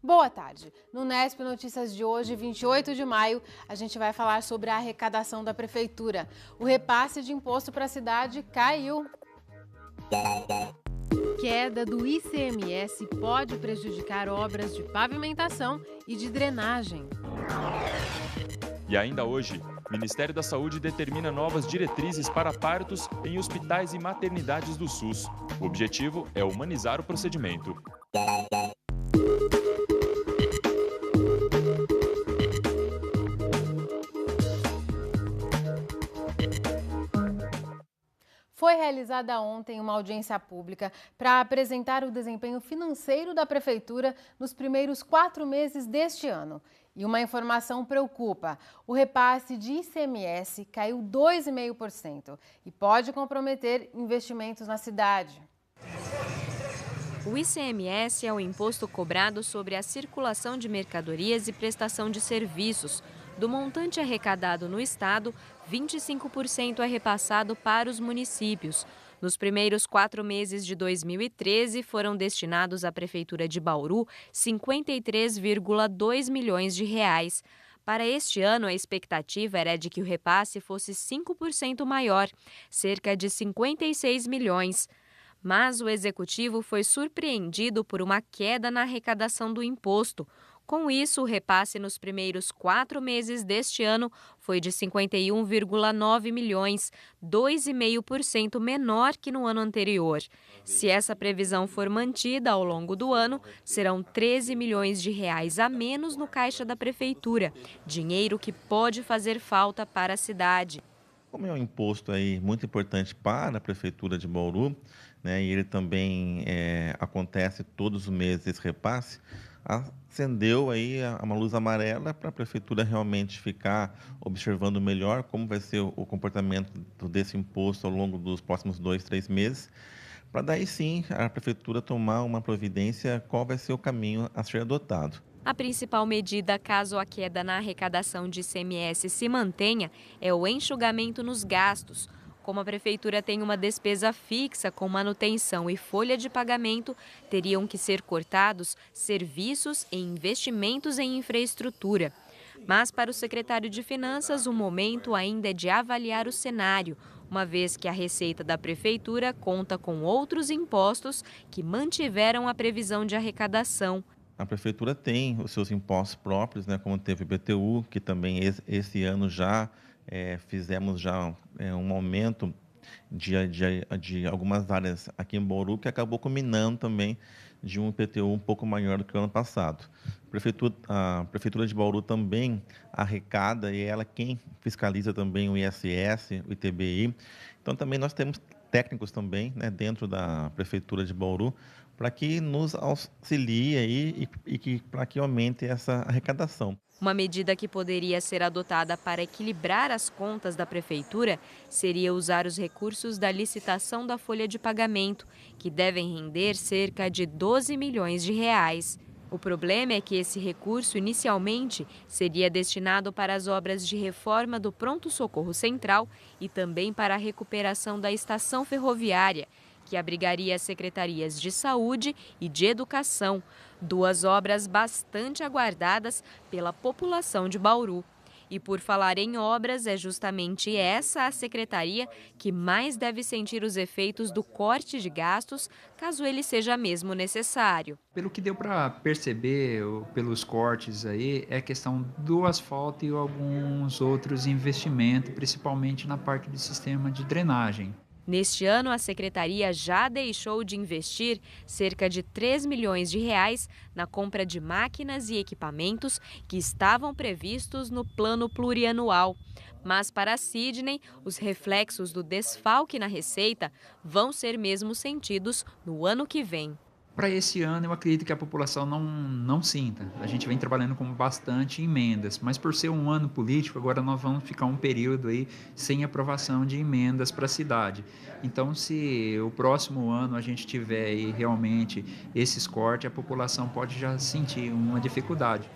Boa tarde. No Nesp Notícias de hoje, 28 de maio, a gente vai falar sobre a arrecadação da Prefeitura. O repasse de imposto para a cidade caiu. Queda do ICMS pode prejudicar obras de pavimentação e de drenagem. E ainda hoje, o Ministério da Saúde determina novas diretrizes para partos em hospitais e maternidades do SUS. O objetivo é humanizar o procedimento. Foi realizada ontem uma audiência pública para apresentar o desempenho financeiro da Prefeitura nos primeiros 4 meses deste ano. E uma informação preocupa: o repasse de ICMS caiu 2,5% e pode comprometer investimentos na cidade. O ICMS é o imposto cobrado sobre a circulação de mercadorias e prestação de serviços. Do montante arrecadado no estado, 25% é repassado para os municípios. Nos primeiros 4 meses de 2013, foram destinados à Prefeitura de Bauru 53,2 milhões de reais. Para este ano, a expectativa era de que o repasse fosse 5% maior, cerca de 56 milhões. Mas o executivo foi surpreendido por uma queda na arrecadação do imposto. Com isso, o repasse nos primeiros 4 meses deste ano foi de 51,9 milhões, 2,5% menor que no ano anterior. Se essa previsão for mantida ao longo do ano, serão 13 milhões de reais a menos no caixa da Prefeitura, dinheiro que pode fazer falta para a cidade. Como é um imposto aí muito importante para a Prefeitura de Bauru, né, e ele também acontece todos os meses esse repasse, acendeu aí uma luz amarela para a Prefeitura realmente ficar observando melhor como vai ser o comportamento desse imposto ao longo dos próximos 2, 3 meses, para daí sim a Prefeitura tomar uma providência qual vai ser o caminho a ser adotado. A principal medida, caso a queda na arrecadação de ICMS se mantenha, é o enxugamento nos gastos. Como a Prefeitura tem uma despesa fixa com manutenção e folha de pagamento, teriam que ser cortados serviços e investimentos em infraestrutura. Mas, para o secretário de Finanças, o momento ainda é de avaliar o cenário, uma vez que a receita da Prefeitura conta com outros impostos que mantiveram a previsão de arrecadação. A Prefeitura tem os seus impostos próprios, né, como teve o IPTU, que também esse ano já fizemos um aumento de algumas áreas aqui em Bauru, que acabou culminando também de um IPTU um pouco maior do que o ano passado. A Prefeitura de Bauru também arrecada e ela quem fiscaliza também o ISS, o ITBI. Então também nós temos técnicos também, né, dentro da Prefeitura de Bauru, para que nos auxilie aí para que aumente essa arrecadação. Uma medida que poderia ser adotada para equilibrar as contas da Prefeitura seria usar os recursos da licitação da folha de pagamento, que devem render cerca de 12 milhões de reais. O problema é que esse recurso inicialmente seria destinado para as obras de reforma do Pronto-Socorro Central e também para a recuperação da estação ferroviária, que abrigaria as secretarias de Saúde e de Educação, 2 obras bastante aguardadas pela população de Bauru. E por falar em obras, é justamente essa a secretaria que mais deve sentir os efeitos do corte de gastos, caso ele seja mesmo necessário. Pelo que deu para perceber, pelos cortes aí, é questão do asfalto e alguns outros investimentos, principalmente na parte do sistema de drenagem. Neste ano, a secretaria já deixou de investir cerca de 3 milhões de reais na compra de máquinas e equipamentos que estavam previstos no plano plurianual. Mas para Sidney, os reflexos do desfalque na receita vão ser mesmo sentidos no ano que vem. Para esse ano, eu acredito que a população não sinta. A gente vem trabalhando com bastante emendas, mas por ser um ano político, agora nós vamos ficar um período aí sem aprovação de emendas para a cidade. Então, se o próximo ano a gente tiver aí realmente esses cortes, a população pode já sentir uma dificuldade.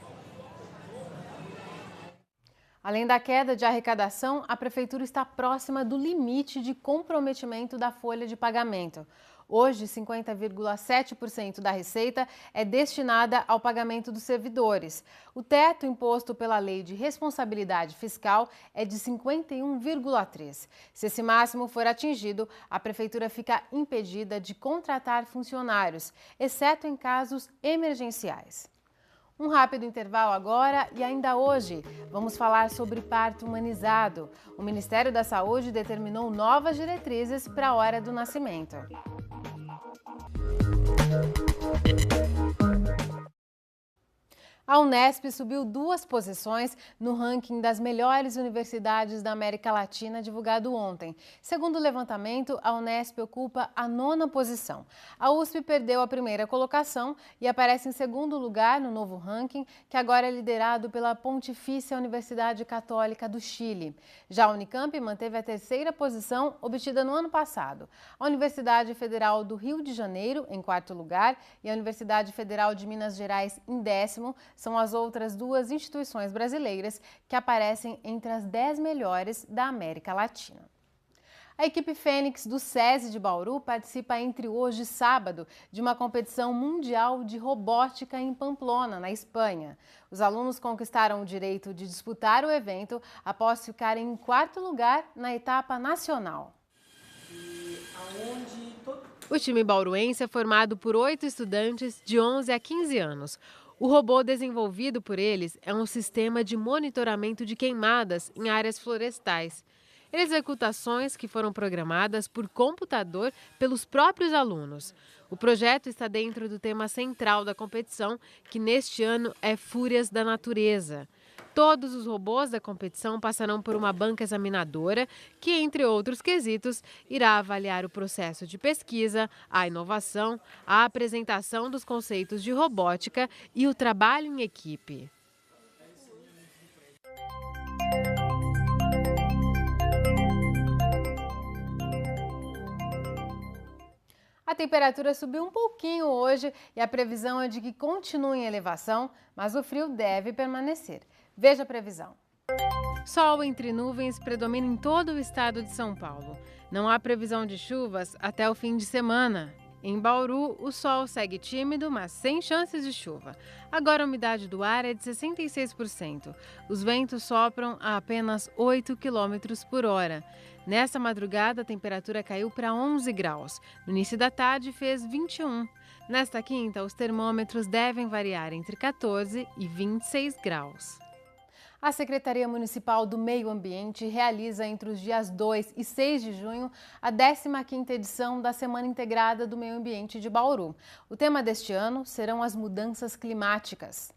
Além da queda de arrecadação, a Prefeitura está próxima do limite de comprometimento da folha de pagamento. Hoje, 50,7% da receita é destinada ao pagamento dos servidores. O teto imposto pela Lei de Responsabilidade Fiscal é de 51,3%. Se esse máximo for atingido, a Prefeitura fica impedida de contratar funcionários, exceto em casos emergenciais. Um rápido intervalo agora e ainda hoje vamos falar sobre parto humanizado. O Ministério da Saúde determinou novas diretrizes para a hora do nascimento. A Unesp subiu 2 posições no ranking das melhores universidades da América Latina, divulgado ontem. Segundo o levantamento, a Unesp ocupa a 9ª posição. A USP perdeu a 1ª colocação e aparece em 2º lugar no novo ranking, que agora é liderado pela Pontifícia Universidade Católica do Chile. Já a Unicamp manteve a 3ª posição, obtida no ano passado. A Universidade Federal do Rio de Janeiro, em 4º lugar, e a Universidade Federal de Minas Gerais, em 10º, são as outras 2 instituições brasileiras que aparecem entre as 10 melhores da América Latina. A equipe Fênix do SESI de Bauru participa entre hoje e sábado de uma competição mundial de robótica em Pamplona, na Espanha. Os alunos conquistaram o direito de disputar o evento após ficarem em 4º lugar na etapa nacional. O time bauruense é formado por 8 estudantes de 11 a 15 anos. O robô desenvolvido por eles é um sistema de monitoramento de queimadas em áreas florestais. Ele executa ações que foram programadas por computador pelos próprios alunos. O projeto está dentro do tema central da competição, que neste ano é Fúrias da Natureza. Todos os robôs da competição passarão por uma banca examinadora que, entre outros quesitos, irá avaliar o processo de pesquisa, a inovação, a apresentação dos conceitos de robótica e o trabalho em equipe. A temperatura subiu um pouquinho hoje e a previsão é de que continue em elevação, mas o frio deve permanecer. Veja a previsão. Sol entre nuvens predomina em todo o estado de São Paulo. Não há previsão de chuvas até o fim de semana. Em Bauru, o sol segue tímido, mas sem chances de chuva. Agora a umidade do ar é de 66%. Os ventos sopram a apenas 8 km por hora. Nessa madrugada, a temperatura caiu para 11 graus. No início da tarde, fez 21. Nesta quinta, os termômetros devem variar entre 14 e 26 graus. A Secretaria Municipal do Meio Ambiente realiza entre os dias 2 e 6 de junho a 15ª edição da Semana Integrada do Meio Ambiente de Bauru. O tema deste ano serão as mudanças climáticas.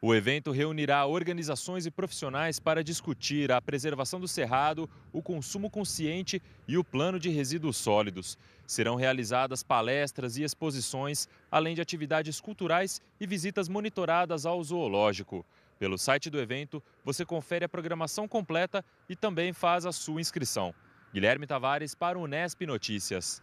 O evento reunirá organizações e profissionais para discutir a preservação do cerrado, o consumo consciente e o plano de resíduos sólidos. Serão realizadas palestras e exposições, além de atividades culturais e visitas monitoradas ao zoológico. Pelo site do evento, você confere a programação completa e também faz a sua inscrição. Guilherme Tavares para o Unesp Notícias.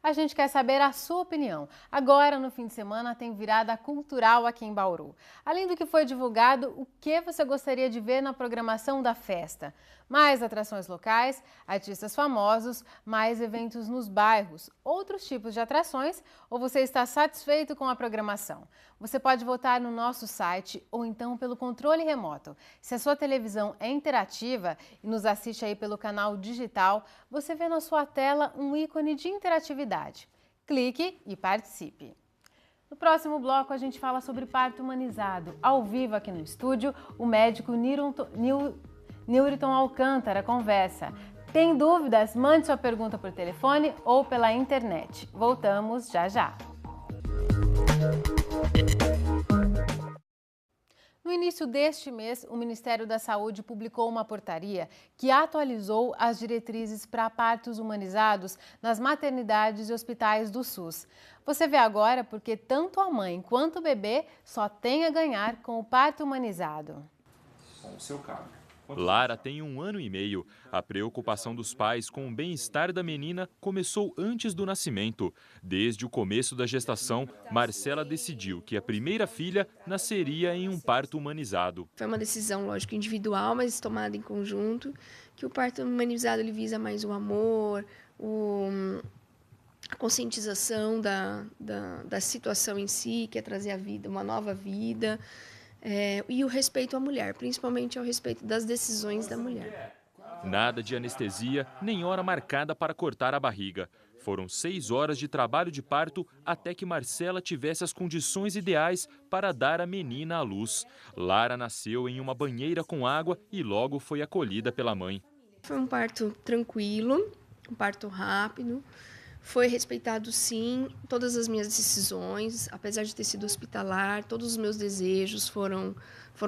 A gente quer saber a sua opinião. Agora, no fim de semana, tem virada cultural aqui em Bauru. Além do que foi divulgado, o que você gostaria de ver na programação da festa? Mais atrações locais, artistas famosos, mais eventos nos bairros, outros tipos de atrações, ou você está satisfeito com a programação? Você pode votar no nosso site ou então pelo controle remoto. Se a sua televisão é interativa e nos assiste aí pelo canal digital, você vê na sua tela um ícone de interatividade. Clique e participe. No próximo bloco, a gente fala sobre parto humanizado. Ao vivo aqui no estúdio, o médico Nilton Alcântara conversa. Tem dúvidas? Mande sua pergunta por telefone ou pela internet. Voltamos já já. No início deste mês, o Ministério da Saúde publicou uma portaria que atualizou as diretrizes para partos humanizados nas maternidades e hospitais do SUS. Você vê agora porque tanto a mãe quanto o bebê só têm a ganhar com o parto humanizado. Com o seu cargo. Lara tem 1 ano e meio. A preocupação dos pais com o bem-estar da menina começou antes do nascimento. Desde o começo da gestação, Marcela decidiu que a primeira filha nasceria em um parto humanizado. Foi uma decisão, lógico, individual, mas tomada em conjunto, que o parto humanizado ele visa mais o amor, a conscientização da situação em si, que é trazer a vida, uma nova vida, e o respeito à mulher, principalmente ao respeito das decisões da mulher. Nada de anestesia, nem hora marcada para cortar a barriga. Foram 6 horas de trabalho de parto até que Marcela tivesse as condições ideais para dar a menina à luz. Lara nasceu em uma banheira com água e logo foi acolhida pela mãe. Foi um parto tranquilo, um parto rápido. Foi respeitado, sim, todas as minhas decisões, apesar de ter sido hospitalar, todos os meus desejos foram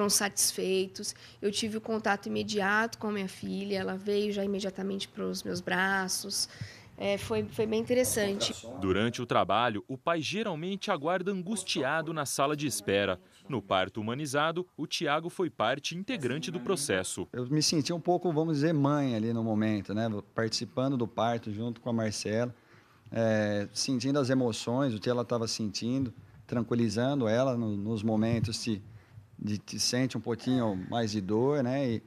satisfeitos. Eu tive o contato imediato com a minha filha, ela veio já imediatamente para os meus braços. Foi bem interessante. Durante o trabalho, o pai geralmente aguarda angustiado na sala de espera. No parto humanizado, o Tiago foi parte integrante do processo. Eu me senti um pouco, vamos dizer, mãe ali no momento, né? Participando do parto junto com a Marcela, sentindo as emoções, o que ela estava sentindo, tranquilizando ela nos momentos de sente um pouquinho mais de dor, né? E,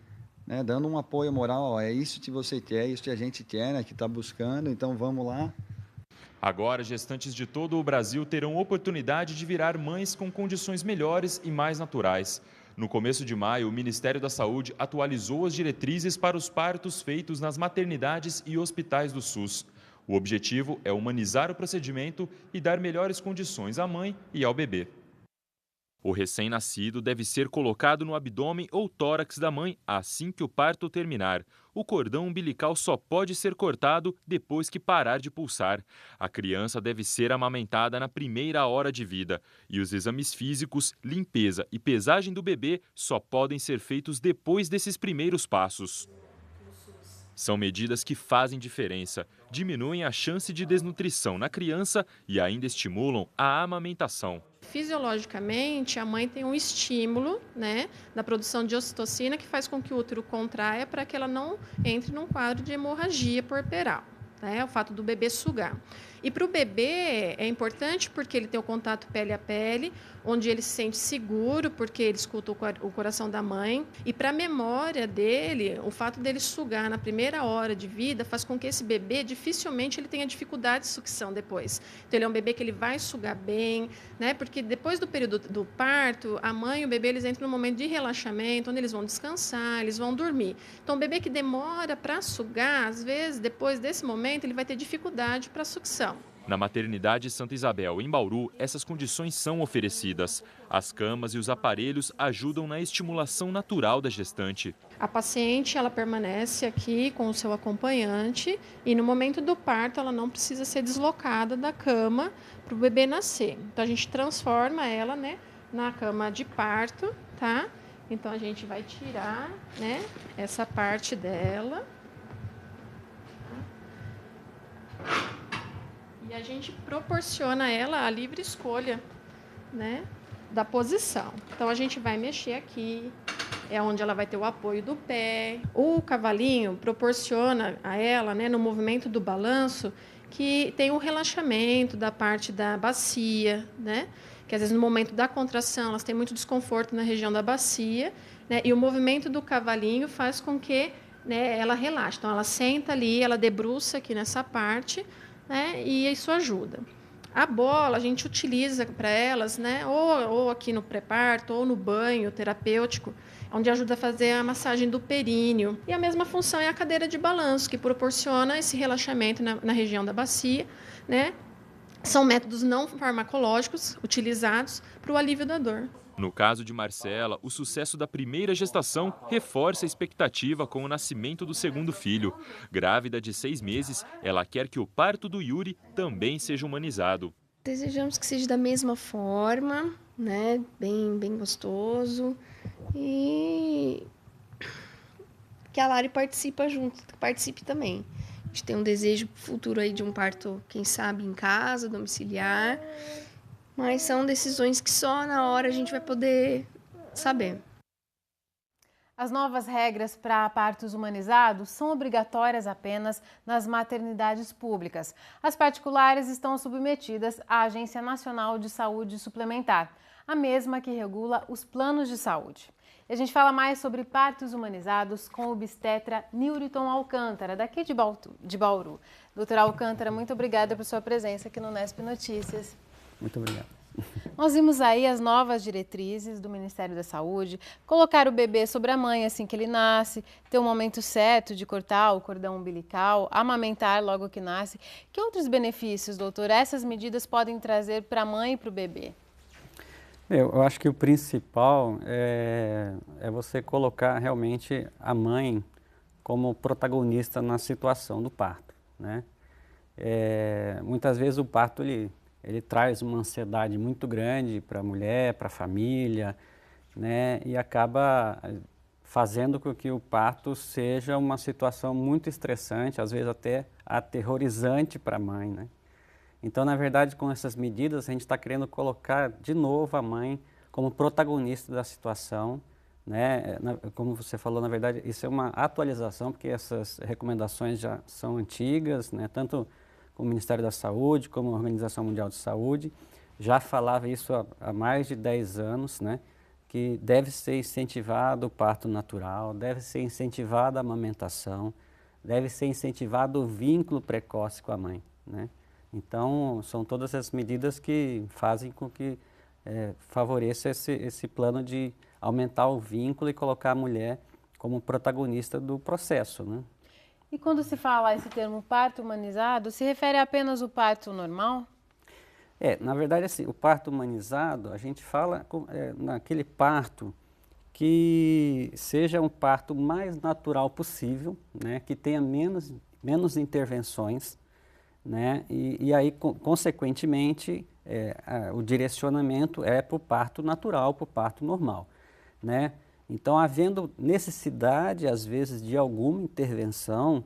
né, dando um apoio moral, é isso que você quer, é isso que a gente quer, né, que está buscando, então vamos lá. Agora, gestantes de todo o Brasil terão oportunidade de virar mães com condições melhores e mais naturais. No começo de maio, o Ministério da Saúde atualizou as diretrizes para os partos feitos nas maternidades e hospitais do SUS. O objetivo é humanizar o procedimento e dar melhores condições à mãe e ao bebê. O recém-nascido deve ser colocado no abdômen ou tórax da mãe assim que o parto terminar. O cordão umbilical só pode ser cortado depois que parar de pulsar. A criança deve ser amamentada na primeira hora de vida. E os exames físicos, limpeza e pesagem do bebê só podem ser feitos depois desses primeiros passos. São medidas que fazem diferença, diminuem a chance de desnutrição na criança e ainda estimulam a amamentação. Fisiologicamente, a mãe tem um estímulo, né, da produção de ocitocina que faz com que o útero contraia para que ela não entre num quadro de hemorragia puerperal, né, o fato do bebê sugar. E para o bebê é importante porque ele tem o contato pele a pele, onde ele se sente seguro, porque ele escuta o coração da mãe. E para a memória dele, o fato dele sugar na primeira hora de vida faz com que esse bebê dificilmente ele tenha dificuldade de sucção depois. Então ele é um bebê que ele vai sugar bem, né? Porque depois do período do parto, a mãe e o bebê eles entram num momento de relaxamento, onde eles vão descansar, eles vão dormir. Então o bebê que demora para sugar, às vezes depois desse momento ele vai ter dificuldade para sucção. Na maternidade Santa Isabel, em Bauru, essas condições são oferecidas. As camas e os aparelhos ajudam na estimulação natural da gestante. A paciente ela permanece aqui com o seu acompanhante e no momento do parto ela não precisa ser deslocada da cama para o bebê nascer. Então a gente transforma ela, né, na cama de parto, tá? Então a gente vai tirar, né, essa parte dela. E a gente proporciona a ela a livre escolha, né, da posição. Então, a gente vai mexer aqui, é onde ela vai ter o apoio do pé. O cavalinho proporciona a ela, né, no movimento do balanço, que tem um relaxamento da parte da bacia, né, que às vezes no momento da contração elas têm muito desconforto na região da bacia, né, e o movimento do cavalinho faz com que, né, ela relaxe. Então, ela senta ali, ela debruça aqui nessa parte, né, e isso ajuda. A bola a gente utiliza para elas, né, ou aqui no pré-parto ou no banho terapêutico, onde ajuda a fazer a massagem do períneo. E a mesma função é a cadeira de balanço, que proporciona esse relaxamento na região da bacia, né. São métodos não farmacológicos utilizados para o alívio da dor. No caso de Marcela, o sucesso da primeira gestação reforça a expectativa com o nascimento do segundo filho. Grávida de 6 meses, ela quer que o parto do Yuri também seja humanizado. Desejamos que seja da mesma forma, né? Bem gostoso. E que a Lari participe também. A gente tem um desejo futuro aí de um parto, quem sabe, em casa, domiciliar. Mas são decisões que só na hora a gente vai poder saber. As novas regras para partos humanizados são obrigatórias apenas nas maternidades públicas. As particulares estão submetidas à Agência Nacional de Saúde Suplementar. a mesma que regula os planos de saúde. E a gente fala mais sobre partos humanizados com o obstetra Nilton Alcântara, daqui de Bauru. Doutora Alcântara, muito obrigada por sua presença aqui no Nesp Notícias. Muito obrigado. Nós vimos aí as novas diretrizes do Ministério da Saúde, colocar o bebê sobre a mãe assim que ele nasce, ter um momento certo de cortar o cordão umbilical, amamentar logo que nasce. Que outros benefícios, doutor, essas medidas podem trazer para a mãe e para o bebê? Eu acho que o principal é você colocar realmente a mãe como protagonista na situação do parto, né? Muitas vezes o parto ele traz uma ansiedade muito grande para a mulher, para a família, né? E acaba fazendo com que o parto seja uma situação muito estressante, às vezes até aterrorizante para a mãe, né? Então, na verdade, com essas medidas, a gente está querendo colocar de novo a mãe como protagonista da situação, né? Como você falou, na verdade, isso é uma atualização, porque essas recomendações já são antigas, né? Tanto o Ministério da Saúde, como a Organização Mundial de Saúde, já falava isso há mais de 10 anos, né? Que deve ser incentivado o parto natural, deve ser incentivada a amamentação, deve ser incentivado o vínculo precoce com a mãe, né? Então, são todas as medidas que fazem com que favoreça esse plano de aumentar o vínculo e colocar a mulher como protagonista do processo, né? E quando se fala esse termo parto humanizado, se refere apenas ao parto normal? Na verdade, assim, o parto humanizado, a gente fala naquele parto que seja um parto mais natural possível, né? Que tenha menos intervenções, né? E aí, consequentemente, o direcionamento é para o parto natural, para o parto normal, né? Então, havendo necessidade, às vezes, de alguma intervenção,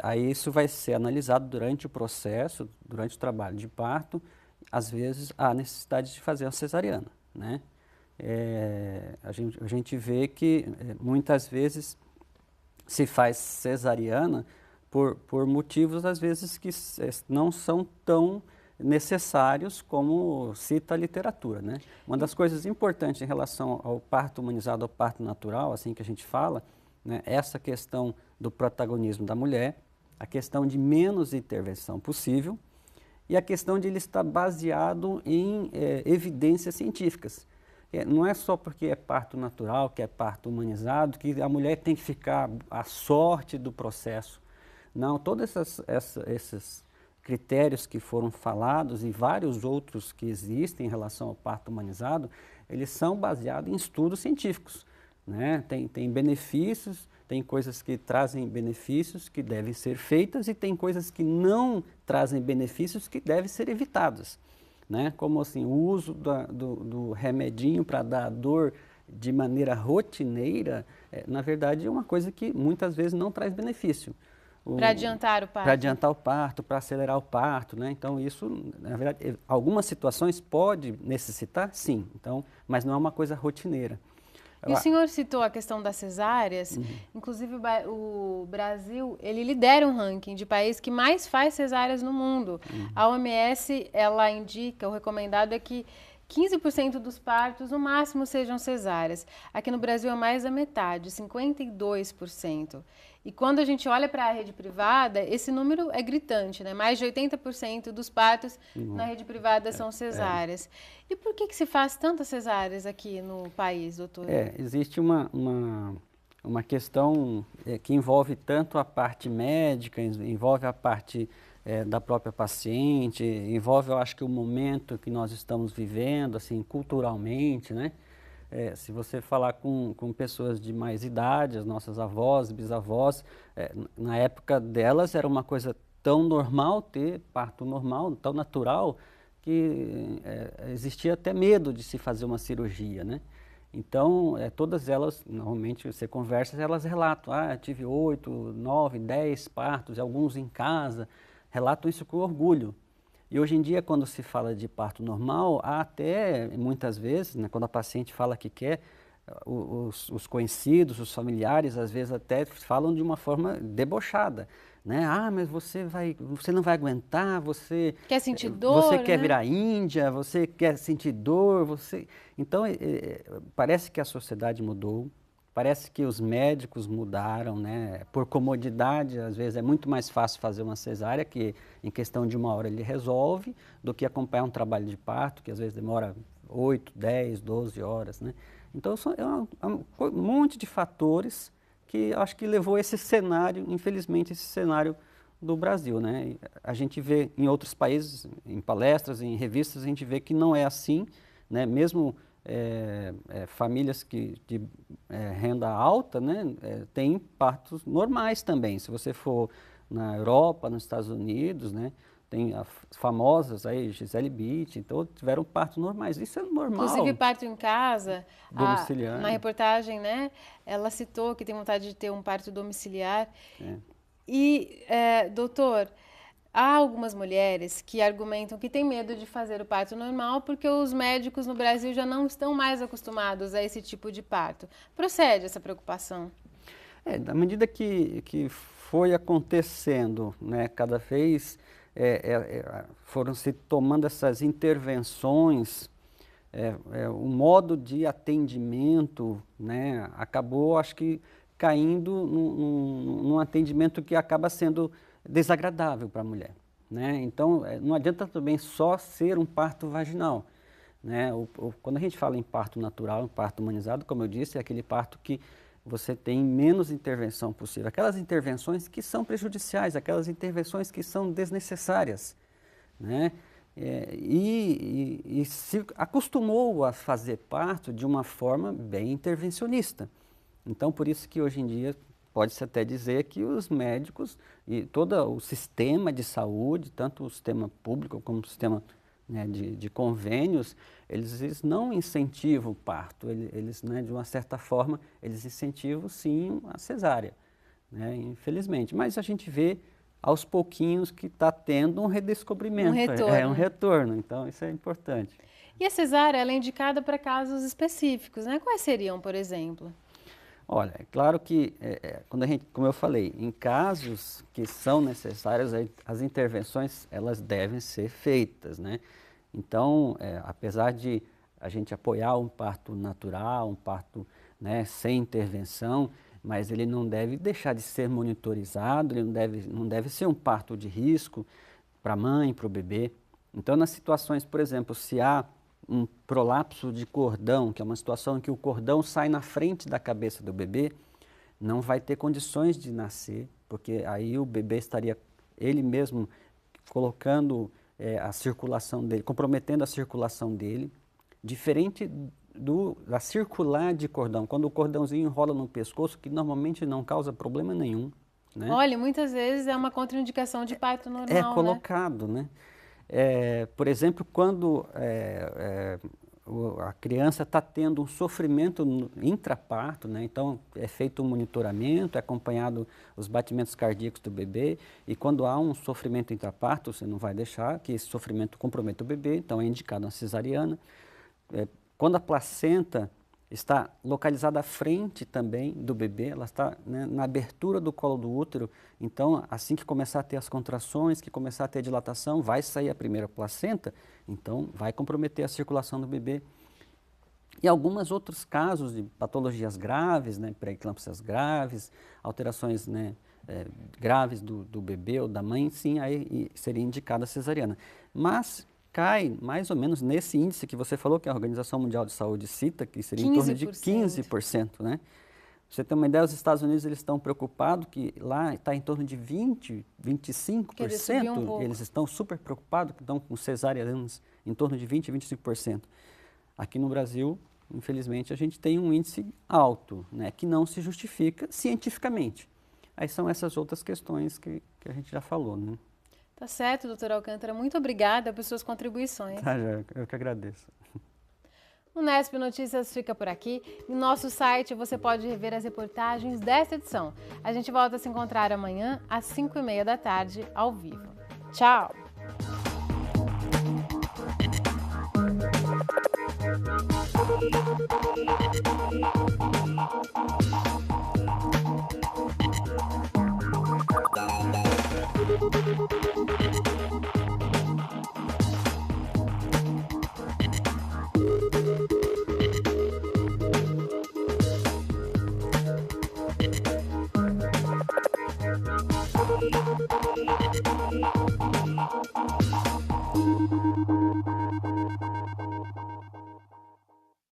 aí isso vai ser analisado durante o processo, durante o trabalho de parto. Às vezes, há necessidade de fazer uma cesariana, né? A gente vê que, muitas vezes, se faz cesariana por motivos, às vezes, que não são tão necessários como cita a literatura, né? Uma das coisas importantes em relação ao parto humanizado, ao parto natural, assim que a gente fala, né, essa questão do protagonismo da mulher, a questão de menos intervenção possível e a questão de ele estar baseado em evidências científicas. Não é só porque é parto natural, que é parto humanizado, que a mulher tem que ficar à sorte do processo. Não, todos esses critérios que foram falados e vários outros que existem em relação ao parto humanizado, eles são baseados em estudos científicos, né? Tem benefícios, tem coisas que trazem benefícios que devem ser feitas e tem coisas que não trazem benefícios que devem ser evitadas, né? Como assim, o uso do remedinho para dar dor de maneira rotineira, na verdade é uma coisa que muitas vezes não traz benefício. Para adiantar o parto. Para adiantar o parto, para acelerar o parto, né? Então, isso, na verdade, algumas situações pode necessitar, sim, então, mas não é uma coisa rotineira. E o senhor citou a questão das cesáreas, inclusive o Brasil, ele lidera um ranking de país que mais faz cesáreas no mundo. A OMS, ela indica, o recomendado é que 15% dos partos, no máximo, sejam cesáreas. Aqui no Brasil é mais da metade, 52%. E quando a gente olha para a rede privada, esse número é gritante, né? Mais de 80% dos partos na rede privada são cesáreas. E por que se faz tantas cesáreas aqui no país, doutor? Existe uma questão que envolve tanto a parte médica, envolve a parte da própria paciente, envolve, eu acho que o momento que nós estamos vivendo, assim, culturalmente, né? Se você falar com pessoas de mais idade, as nossas avós, bisavós, na época delas era uma coisa tão normal ter parto normal, tão natural, que existia até medo de se fazer uma cirurgia, né? Então, todas elas, normalmente você conversa, elas relatam, tive 8, 9, 10 partos, alguns em casa, relatam isso com orgulho. E hoje em dia, quando se fala de parto normal, há até, muitas vezes, né, quando a paciente fala que quer, os conhecidos, os familiares, às vezes até falam de uma forma debochada, né? Ah, mas você não vai aguentar, você quer sentir dor, você quer né? virar índia, você quer sentir dor, Então, parece que a sociedade mudou, parece que os médicos mudaram, né? Por comodidade, às vezes é muito mais fácil fazer uma cesárea, que em questão de 1 hora ele resolve, do que acompanhar um trabalho de parto, que às vezes demora 8, 10, 12 horas, né? Então, é um monte de fatores que acho que levou a esse cenário, infelizmente, esse cenário do Brasil, né? A gente vê em outros países, em palestras, em revistas, a gente vê que não é assim, né? Mesmo famílias de renda alta, né? Têm partos normais também. Se você for na Europa, nos Estados Unidos, né? Tem as famosas aí, Gisele Bündchen, então tiveram partos normais. Isso é normal. Inclusive parto em casa. Domiciliar. Na reportagem, né? Ela citou que tem vontade de ter um parto domiciliar. É. E, doutor, há algumas mulheres que argumentam que têm medo de fazer o parto normal porque os médicos no Brasil já não estão mais acostumados a esse tipo de parto. Procede essa preocupação? Na medida que foi acontecendo, né, cada vez foram se tomando essas intervenções, o modo de atendimento, né, acabou, acho que, caindo num atendimento que acaba sendo desagradável para a mulher, né? Então, não adianta também só ser um parto vaginal, né? Quando a gente fala em parto natural, em parto humanizado, como eu disse, é aquele parto que você tem menos intervenção possível. Aquelas intervenções que são prejudiciais, aquelas intervenções que são desnecessárias, né? E se acostumou a fazer parto de uma forma bem intervencionista. Então, por isso que hoje em dia pode-se até dizer que os médicos e todo o sistema de saúde, tanto o sistema público como o sistema, né, de convênios, eles não incentivam o parto, eles, né, de uma certa forma, eles incentivam sim a cesárea, né, infelizmente. Mas a gente vê aos pouquinhos que está tendo um redescobrimento, um retorno, então isso é importante. E a cesárea, ela é indicada para casos específicos, né? Quais seriam, por exemplo? Olha, é claro que, quando como eu falei, em casos que são necessários, as intervenções, elas devem ser feitas, né? Então, apesar de a gente apoiar um parto natural, um parto, né, sem intervenção, mas ele não deve deixar de ser monitorizado, ele não deve ser um parto de risco para a mãe, para o bebê. Então, nas situações, por exemplo, se há um prolapso de cordão, que é uma situação em que o cordão sai na frente da cabeça do bebê, não vai ter condições de nascer, porque aí o bebê estaria ele mesmo colocando a circulação dele, comprometendo a circulação dele, diferente da circular de cordão, quando o cordãozinho enrola no pescoço, que normalmente não causa problema nenhum, né? Olha, muitas vezes é uma contraindicação de parto normal, é colocado, né? Por exemplo, quando a criança está tendo um sofrimento intraparto, né? Então é feito um monitoramento, é acompanhado os batimentos cardíacos do bebê, e quando há um sofrimento intraparto, você não vai deixar que esse sofrimento comprometa o bebê, então é indicado uma cesariana. Quando a placenta está localizada à frente também do bebê, ela está, né, na abertura do colo do útero, então assim que começar a ter as contrações, que começar a ter dilatação, vai sair a primeira placenta, então vai comprometer a circulação do bebê. E alguns outros casos de patologias graves, né, pré-eclâmpsias graves, alterações, né, graves do bebê ou da mãe, sim, aí seria indicada a cesariana. Mas cai mais ou menos nesse índice que você falou, que a Organização Mundial de Saúde cita, que seria 15%. Em torno de 15%, né? Pra você ter uma ideia, os Estados Unidos eles estão preocupados que lá está em torno de 20%, 25%. Eles estão super preocupados, que estão com cesarianas em torno de 20%, 25%. Aqui no Brasil, infelizmente, a gente tem um índice alto, né, que não se justifica cientificamente. Aí são essas outras questões que a gente já falou, né? Tá certo, doutor Alcântara. Muito obrigada por suas contribuições. Tá, eu que agradeço. O Nesp Notícias fica por aqui. No nosso site você pode rever as reportagens desta edição. A gente volta a se encontrar amanhã às 5h30 da tarde, ao vivo. Tchau!